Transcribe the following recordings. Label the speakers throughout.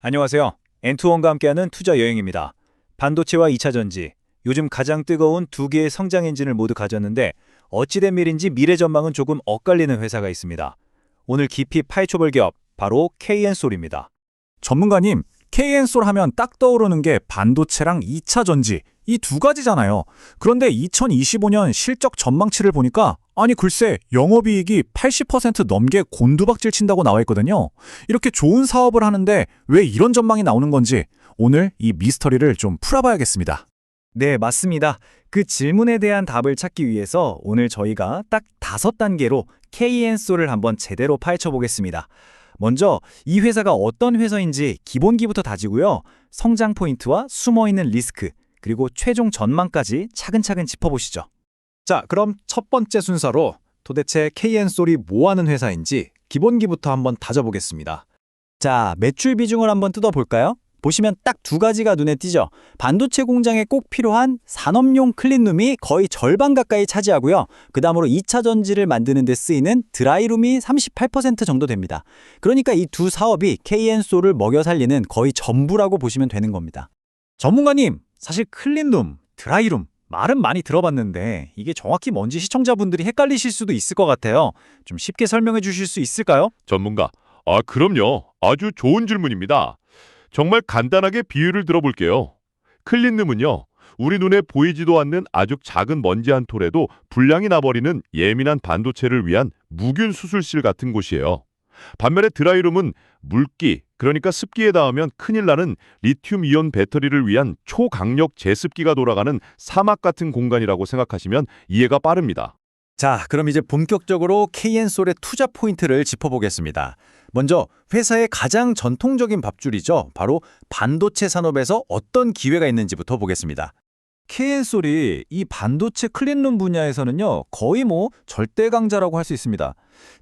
Speaker 1: 안녕하세요. 엔투원과 함께하는 투자 여행입니다. 반도체와 2차 전지, 요즘 가장 뜨거운 두 개의 성장 엔진을 모두 가졌는데 어찌된 일인지 미래 전망은 조금 엇갈리는 회사가 있습니다. 오늘 깊이 파헤쳐볼 기업, 바로 KN솔입니다.
Speaker 2: 전문가님, KN솔 하면 딱 떠오르는 게 반도체랑 2차 전지, 이 두 가지잖아요. 그런데 2025년 실적 전망치를 보니까 아니 글쎄 영업이익이 80% 넘게 곤두박질 친다고 나와 있거든요. 이렇게 좋은 사업을 하는데 왜 이런 전망이 나오는 건지 오늘 이 미스터리를 좀 풀어봐야겠습니다.
Speaker 3: 네, 맞습니다. 그 질문에 대한 답을 찾기 위해서 오늘 저희가 딱 5단계로 KN솔을 한번 제대로 파헤쳐 보겠습니다. 먼저 이 회사가 어떤 회사인지 기본기부터 다지고요. 성장 포인트와 숨어있는 리스크, 그리고 최종 전망까지 차근차근 짚어보시죠.
Speaker 4: 자, 그럼 첫 번째 순서로 도대체 KN솔이 뭐 하는 회사인지 기본기부터 한번 다져보겠습니다.
Speaker 3: 자, 매출 비중을 한번 뜯어볼까요? 보시면 딱 두 가지가 눈에 띄죠. 반도체 공장에 꼭 필요한 산업용 클린룸이 거의 절반 가까이 차지하고요. 그 다음으로 2차 전지를 만드는 데 쓰이는 드라이룸이 38% 정도 됩니다. 그러니까 이 두 사업이 KN솔을 먹여 살리는 거의 전부라고 보시면 되는 겁니다.
Speaker 4: 전문가님, 사실 클린룸, 드라이룸 말은 많이 들어봤는데 이게 정확히 뭔지 시청자분들이 헷갈리실 수도 있을 것 같아요. 좀 쉽게 설명해 주실 수 있을까요?
Speaker 5: 전문가. 그럼요. 아주 좋은 질문입니다. 정말 간단하게 비유를 들어볼게요. 클린룸은요, 우리 눈에 보이지도 않는 아주 작은 먼지 한 톨에도 불량이 나버리는 예민한 반도체를 위한 무균 수술실 같은 곳이에요. 반면에 드라이룸은 물기, 그러니까 습기에 닿으면 큰일 나는 리튬이온 배터리를 위한 초강력 제습기가 돌아가는 사막 같은 공간이라고 생각하시면 이해가 빠릅니다.
Speaker 4: 자, 그럼 이제 본격적으로 KN솔의 투자 포인트를 짚어보겠습니다. 먼저 회사의 가장 전통적인 밥줄이죠. 바로 반도체 산업에서 어떤 기회가 있는지부터 보겠습니다. KN솔이 이 반도체 클린룸 분야에서는요, 거의 절대 강자라고 할 수 있습니다.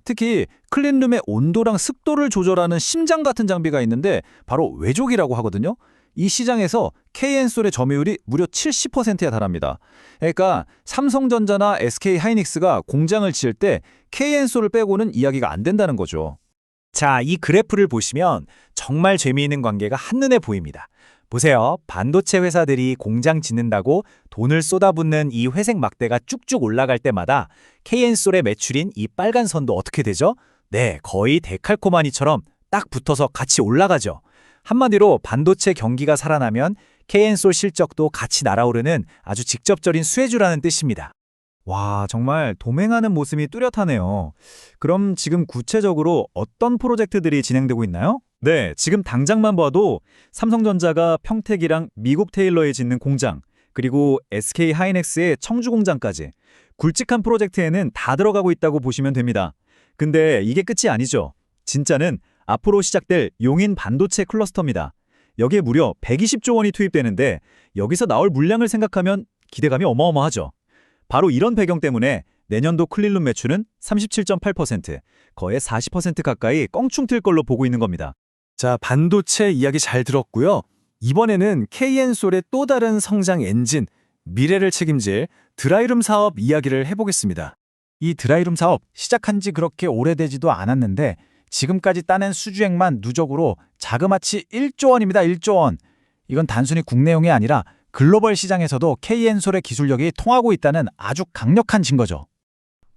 Speaker 4: 특히 클린룸의 온도랑 습도를 조절하는 심장 같은 장비가 있는데 바로 외족이라고 하거든요. 이 시장에서 KN솔의 점유율이 무려 70%에 달합니다. 그러니까 삼성전자나 SK하이닉스가 공장을 지을 때 KN솔을 빼고는 이야기가 안 된다는 거죠.
Speaker 3: 자, 이 그래프를 보시면 정말 재미있는 관계가 한눈에 보입니다. 보세요. 반도체 회사들이 공장 짓는다고 돈을 쏟아붓는 이 회색 막대가 쭉쭉 올라갈 때마다 KN솔의 매출인 이 빨간 선도 어떻게 되죠? 네, 거의 데칼코마니처럼 딱 붙어서 같이 올라가죠. 한마디로 반도체 경기가 살아나면 KN솔 실적도 같이 날아오르는 아주 직접적인 수혜주라는 뜻입니다.
Speaker 4: 와, 정말 도맹하는 모습이 뚜렷하네요. 그럼 지금 구체적으로 어떤 프로젝트들이 진행되고 있나요? 네, 지금 당장만 봐도 삼성전자가 평택이랑 미국 테일러에 짓는 공장, 그리고 SK하이닉스의 청주 공장까지 굵직한 프로젝트에는 다 들어가고 있다고 보시면 됩니다. 근데 이게 끝이 아니죠. 진짜는 앞으로 시작될 용인 반도체 클러스터입니다. 여기에 무려 120조 원이 투입되는데 여기서 나올 물량을 생각하면 기대감이 어마어마하죠. 바로 이런 배경 때문에 내년도 클린룸 매출은 37.8%, 거의 40% 가까이 껑충 튈 걸로 보고 있는 겁니다. 자, 반도체 이야기 잘 들었고요. 이번에는 KN솔의 또 다른 성장 엔진, 미래를 책임질 드라이룸 사업 이야기를 해보겠습니다. 이 드라이룸 사업 시작한 지 그렇게 오래되지도 않았는데 지금까지 따낸 수주액만 누적으로 자그마치 1조 원입니다. 1조 원. 이건 단순히 국내용이 아니라 글로벌 시장에서도 KN솔의 기술력이 통하고 있다는 아주 강력한 증거죠.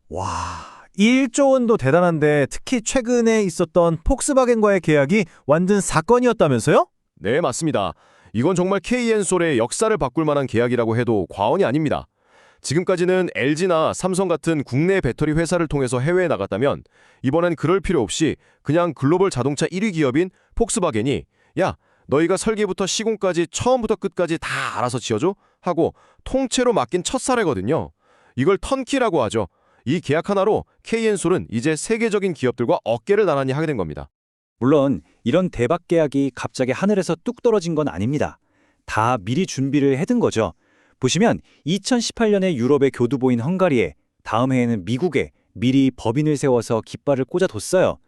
Speaker 4: 와, 1조 원도 대단한데 특히 최근에 있었던 폭스바겐과의 계약이 완전 사건이었다면서요?
Speaker 6: 네, 맞습니다. 이건 정말 KN솔의 역사를 바꿀 만한 계약이라고 해도 과언이 아닙니다. 지금까지는 LG나 삼성 같은 국내 배터리 회사를 통해서 해외에 나갔다면 이번엔 그럴 필요 없이 그냥 글로벌 자동차 1위 기업인 폭스바겐이 야, 너희가 설계부터 시공까지 처음부터 끝까지 다 알아서 지어줘? 하고 통째로 맡긴 첫 사례거든요. 이걸 턴키라고 하죠. 이 계약 하나로 KN솔은 이제 세계적인 기업들과 어깨를 나란히 하게 된 겁니다.
Speaker 3: 물론 이런 대박 계약이 갑자기 하늘에서 뚝 떨어진 건 아닙니다. 다 미리 준비를 해둔 거죠. 보시면 2018년에 유럽의 교두보인 헝가리에, 다음 해에는 미국에 미리 법인을 세워서 깃발을 꽂아뒀어요.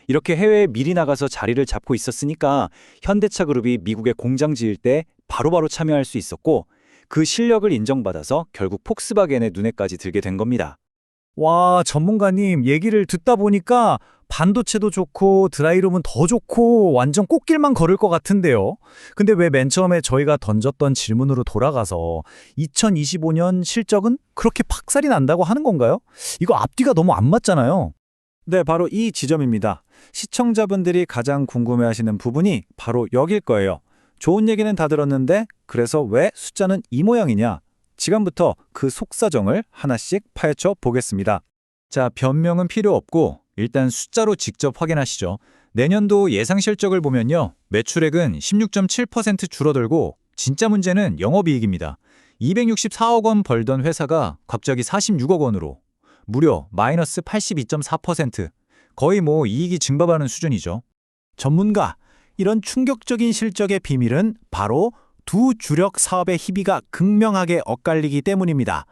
Speaker 3: 이렇게 해외에 미리 나가서 자리를 잡고 있었으니까 현대차 그룹이 미국에 공장 지을 때 바로바로 참여할 수 있었고 그 실력을 인정받아서 결국 폭스바겐의 눈에까지 들게 된 겁니다.
Speaker 2: 와, 전문가님 얘기를 듣다 보니까 반도체도 좋고 드라이룸은 더 좋고 완전 꽃길만 걸을 것 같은데요. 근데 왜 맨 처음에 저희가 던졌던 질문으로 돌아가서 2025년 실적은 그렇게 박살이 난다고 하는 건가요? 이거 앞뒤가 너무 안 맞잖아요.
Speaker 1: 네, 바로 이 지점입니다. 시청자분들이 가장 궁금해하시는 부분이 바로 여길 거예요. 좋은 얘기는 다 들었는데 그래서 왜 숫자는 이 모양이냐? 지금부터 그 속사정을 하나씩 파헤쳐 보겠습니다.
Speaker 3: 자, 변명은 필요 없고 일단 숫자로 직접 확인하시죠. 내년도 예상 실적을 보면요. 매출액은 16.7% 줄어들고 진짜 문제는 영업이익입니다. 264억 원 벌던 회사가 갑자기 46억 원으로 무려 마이너스 82.4%. 거의 이익이 증발하는 수준이죠.
Speaker 2: 전문가, 이런 충격적인 실적의 비밀은 바로 두 주력 사업의 희비가 극명하게 엇갈리기 때문입니다.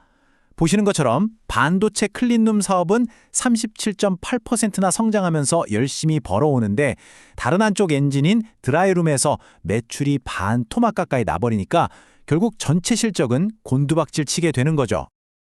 Speaker 2: 보시는 것처럼 반도체 클린룸 사업은 37.8%나 성장하면서 열심히 벌어오는데 다른 한쪽 엔진인 드라이룸에서 매출이 반 토막 가까이 나버리니까 결국 전체 실적은 곤두박질 치게 되는 거죠.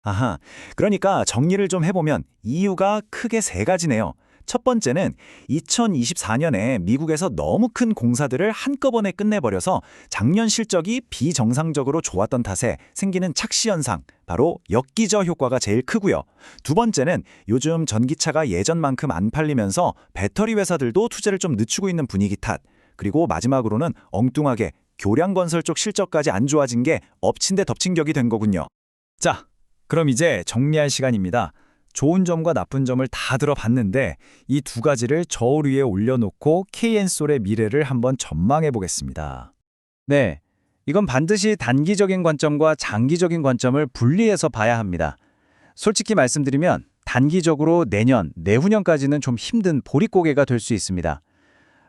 Speaker 3: 아하, 그러니까 정리를 좀 해보면 이유가 크게 세 가지네요. 첫 번째는 2024년에 미국에서 너무 큰 공사들을 한꺼번에 끝내버려서 작년 실적이 비정상적으로 좋았던 탓에 생기는 착시 현상, 바로 역기저 효과가 제일 크고요. 두 번째는 요즘 전기차가 예전만큼 안 팔리면서 배터리 회사들도 투자를 좀 늦추고 있는 분위기 탓, 그리고 마지막으로는 엉뚱하게 교량건설 쪽 실적까지 안 좋아진 게 엎친 데 덮친 격이 된 거군요. 자, 그럼 이제 정리할 시간입니다. 좋은 점과 나쁜 점을 다 들어봤는데 이 두 가지를 저울 위에 올려놓고 KN솔의 미래를 한번 전망해 보겠습니다. 네, 이건 반드시 단기적인 관점과 장기적인 관점을 분리해서 봐야 합니다. 솔직히 말씀드리면 단기적으로 내년, 내후년까지는 좀 힘든 보릿고개가 될 수 있습니다.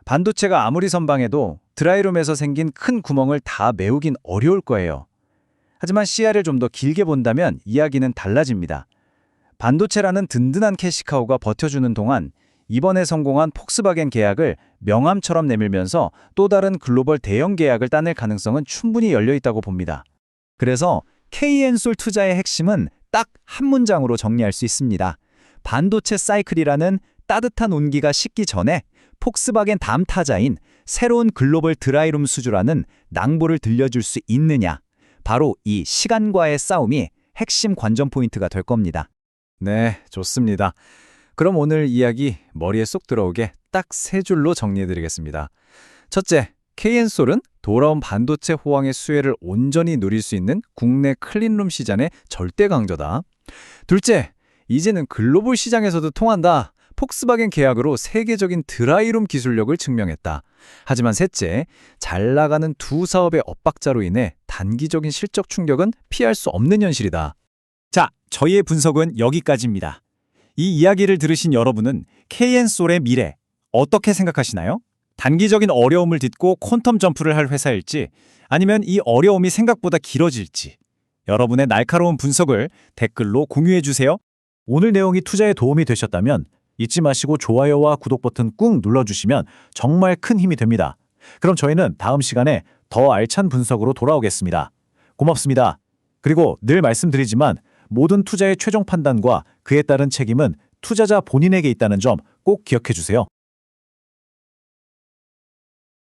Speaker 3: 반도체가 아무리 선방해도 드라이룸에서 생긴 큰 구멍을 다 메우긴 어려울 거예요. 하지만 시야를 좀 더 길게 본다면 이야기는 달라집니다. 반도체라는 든든한 캐시카우가 버텨주는 동안 이번에 성공한 폭스바겐 계약을 명함처럼 내밀면서 또 다른 글로벌 대형 계약을 따낼 가능성은 충분히 열려 있다고 봅니다. 그래서 KN솔 투자의 핵심은 딱 한 문장으로 정리할 수 있습니다. 반도체 사이클이라는 따뜻한 온기가 식기 전에 폭스바겐 다음 타자인 새로운 글로벌 드라이룸 수주라는 낭보를 들려줄 수 있느냐. 바로 이 시간과의 싸움이 핵심 관전 포인트가 될 겁니다. 네, 좋습니다. 그럼 오늘 이야기 머리에 쏙 들어오게 딱 세 줄로 정리해드리겠습니다. 첫째, KN솔은 돌아온 반도체 호황의 수혜를 온전히 누릴 수 있는 국내 클린룸 시장의 절대 강자다. 둘째, 이제는 글로벌 시장에서도 통한다. 폭스바겐 계약으로 세계적인 드라이룸 기술력을 증명했다. 하지만 셋째, 잘 나가는 두 사업의 엇박자로 인해 단기적인 실적 충격은 피할 수 없는 현실이다. 자, 저희의 분석은 여기까지입니다. 이 이야기를 들으신 여러분은 KN솔의 미래 어떻게 생각하시나요? 단기적인 어려움을 딛고 퀀텀 점프를 할 회사일지 아니면 이 어려움이 생각보다 길어질지 여러분의 날카로운 분석을 댓글로 공유해 주세요. 오늘 내용이 투자에 도움이 되셨다면 잊지 마시고 좋아요와 구독 버튼 꾹 눌러주시면 정말 큰 힘이 됩니다. 그럼 저희는 다음 시간에 더 알찬 분석으로 돌아오겠습니다. 고맙습니다. 그리고 늘 말씀드리지만 모든 투자의 최종 판단과 그에 따른 책임은 투자자 본인에게 있다는 점 꼭 기억해 주세요.